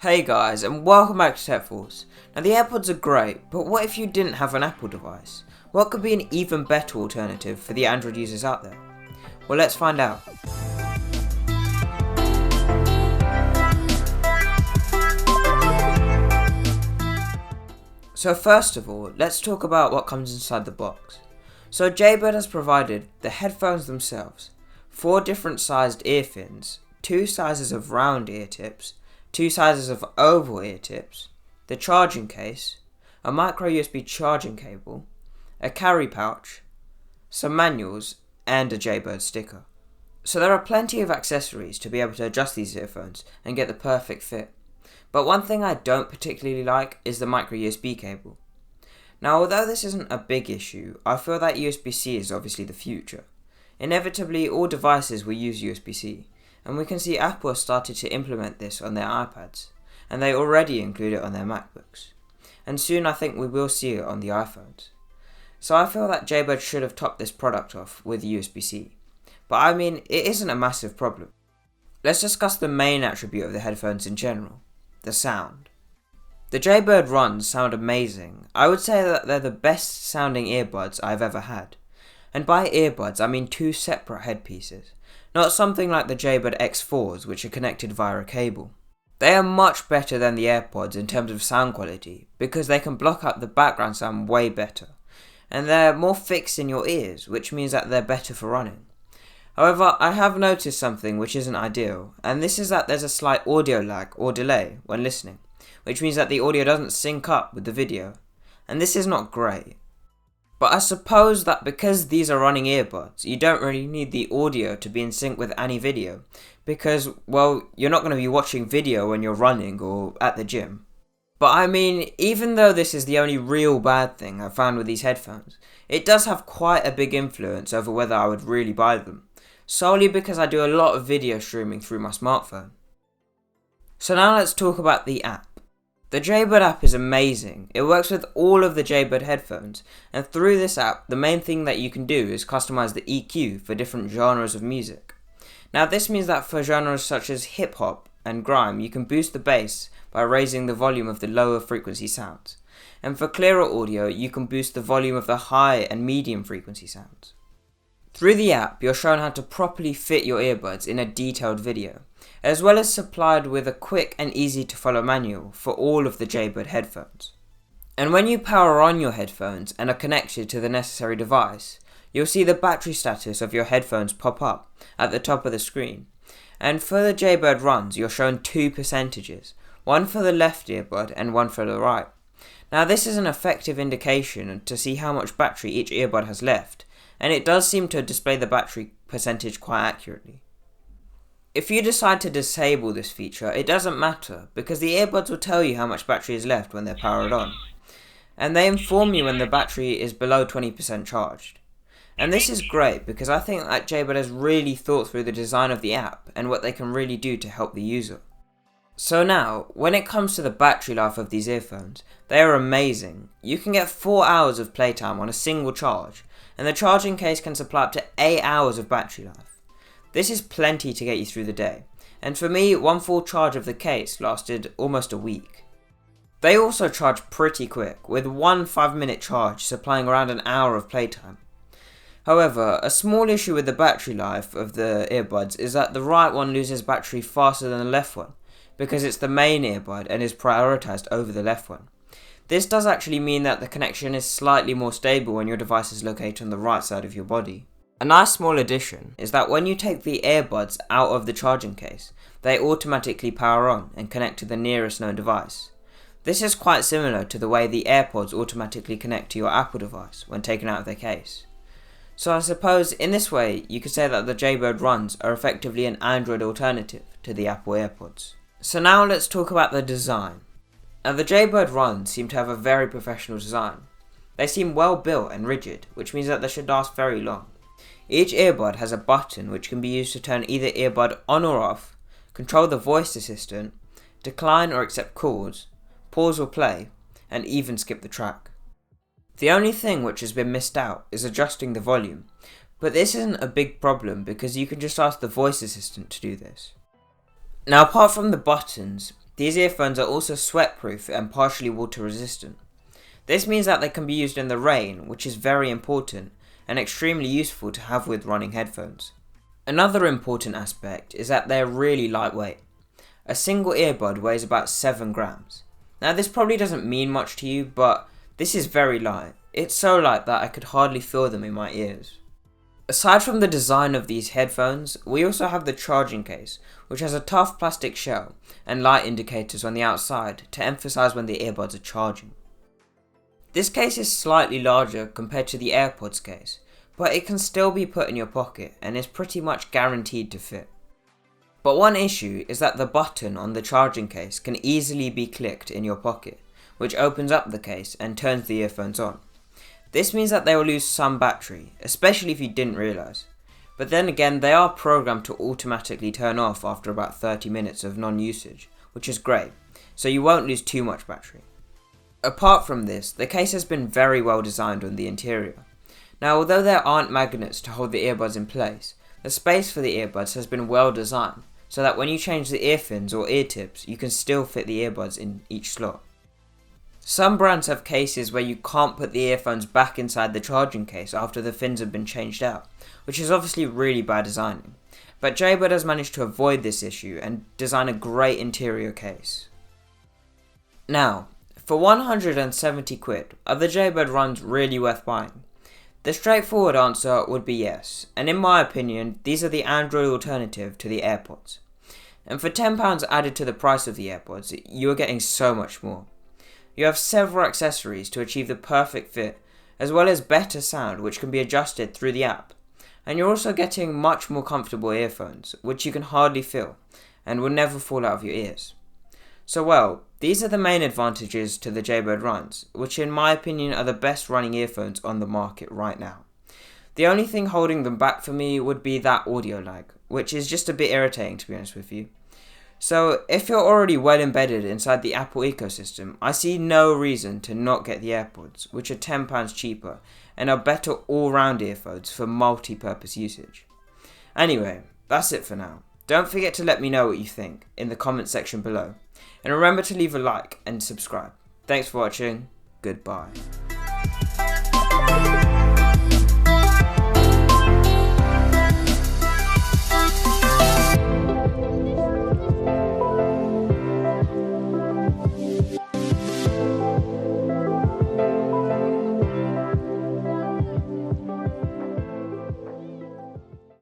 Hey guys, and welcome back to Tech Force. Now the AirPods are great, but what if you didn't have an Apple device? What could be an even better alternative for the Android users out there? Well, let's find out. So first of all, let's talk about what comes inside the box. So Jaybird has provided the headphones themselves, 4 different sized ear fins, 2 sizes of round ear tips, 2 sizes of oval ear tips, the charging case, a micro USB charging cable, a carry pouch, some manuals, and a Jaybird sticker. So there are plenty of accessories to be able to adjust these earphones and get the perfect fit. But one thing I don't particularly like is the micro USB cable. Now although this isn't a big issue, I feel that USB-C is obviously the future. Inevitably all devices will use USB-C. And we can see Apple has started to implement this on their iPads, and they already include it on their MacBooks. And soon I think we will see it on the iPhones. So I feel that Jaybird should have topped this product off with USB-C. But I mean, it isn't a massive problem. Let's discuss the main attribute of the headphones in general, the sound. The Jaybird Runs sound amazing. I would say that they're the best sounding earbuds I've ever had. And by earbuds I mean 2 separate headpieces. Not something like the Jaybird X4s which are connected via a cable. They are much better than the AirPods in terms of sound quality because they can block out the background sound way better. And they're more fixed in your ears, which means that they're better for running. However, I have noticed something which isn't ideal, and this is that there's a slight audio lag or delay when listening, which means that the audio doesn't sync up with the video. And this is not great. But I suppose that because these are running earbuds, you don't really need the audio to be in sync with any video, because, well, you're not going to be watching video when you're running or at the gym. But I mean, even though this is the only real bad thing I've found with these headphones, it does have quite a big influence over whether I would really buy them, solely because I do a lot of video streaming through my smartphone. So now let's talk about the app. The Jaybird app is amazing. It works with all of the Jaybird headphones, and through this app, the main thing that you can do is customize the EQ for different genres of music. Now this means that for genres such as hip hop and grime, you can boost the bass by raising the volume of the lower frequency sounds. And for clearer audio, you can boost the volume of the high and medium frequency sounds. Through the app, you're shown how to properly fit your earbuds in a detailed video, as well as supplied with a quick and easy to follow manual for all of the Jaybird headphones. And when you power on your headphones and are connected to the necessary device, you'll see the battery status of your headphones pop up at the top of the screen. And for the Jaybird Runs, you're shown 2 percentages, one for the left earbud and one for the right. Now this is an effective indication to see how much battery each earbud has left, and it does seem to display the battery percentage quite accurately. If you decide to disable this feature, it doesn't matter, because the earbuds will tell you how much battery is left when they're powered on. And they inform you when the battery is below 20% charged. And this is great, because I think that Jaybird has really thought through the design of the app and what they can really do to help the user. So now, when it comes to the battery life of these earphones, they are amazing. You can get 4 hours of playtime on a single charge, and the charging case can supply up to 8 hours of battery life. This is plenty to get you through the day, and for me, one full charge of the case lasted almost a week. They also charge pretty quick, with one 5-minute charge supplying around an hour of playtime. However, a small issue with the battery life of the earbuds is that the right one loses battery faster than the left one, because it's the main earbud and is prioritized over the left one. This does actually mean that the connection is slightly more stable when your device is located on the right side of your body. A nice small addition is that when you take the earbuds out of the charging case, they automatically power on and connect to the nearest known device. This is quite similar to the way the AirPods automatically connect to your Apple device when taken out of their case. So I suppose in this way you could say that the Jaybird Runs are effectively an Android alternative to the Apple AirPods. So now let's talk about the design. Now the Jaybird Runs seem to have a very professional design. They seem well built and rigid, which means that they should last very long. Each earbud has a button which can be used to turn either earbud on or off, control the voice assistant, decline or accept calls, pause or play, and even skip the track. The only thing which has been missed out is adjusting the volume, but this isn't a big problem because you can just ask the voice assistant to do this. Now apart from the buttons, These earphones are also sweat-proof and partially water-resistant. This means that they can be used in the rain, which is very important and extremely useful to have with running headphones. Another important aspect is that they're really lightweight. A single earbud weighs about 7 grams. Now this probably doesn't mean much to you, but this is very light. It's so light that I could hardly feel them in my ears. Aside from the design of these headphones, we also have the charging case, which has a tough plastic shell and light indicators on the outside to emphasize when the earbuds are charging. This case is slightly larger compared to the AirPods case, but it can still be put in your pocket and is pretty much guaranteed to fit. But one issue is that the button on the charging case can easily be clicked in your pocket, which opens up the case and turns the earphones on. This means that they will lose some battery, especially if you didn't realise. But then again, they are programmed to automatically turn off after about 30 minutes of non-usage, which is great, so you won't lose too much battery. Apart from this, the case has been very well designed on the interior. Now, although there aren't magnets to hold the earbuds in place, the space for the earbuds has been well designed, so that when you change the ear fins or ear tips, you can still fit the earbuds in each slot. Some brands have cases where you can't put the earphones back inside the charging case after the fins have been changed out, which is obviously really bad designing. But Jaybird has managed to avoid this issue and design a great interior case. Now, for 170 quid, are the Jaybird Runs really worth buying? The straightforward answer would be yes, and in my opinion, these are the Android alternative to the AirPods. And for £10 added to the price of the AirPods, you are getting so much more. You have several accessories to achieve the perfect fit, as well as better sound which can be adjusted through the app. And you're also getting much more comfortable earphones, which you can hardly feel, and will never fall out of your ears. So well, these are the main advantages to the Jaybird Runs, which in my opinion are the best running earphones on the market right now. The only thing holding them back for me would be that audio lag, which is just a bit irritating to be honest with you. So if you're already well embedded inside the Apple ecosystem, I see no reason to not get the AirPods, which are £10 cheaper and are better all-round earphones for multi-purpose usage. Anyway, that's it for now. Don't forget to let me know what you think in the comment section below. And remember to leave a like and subscribe. Thanks for watching. Goodbye.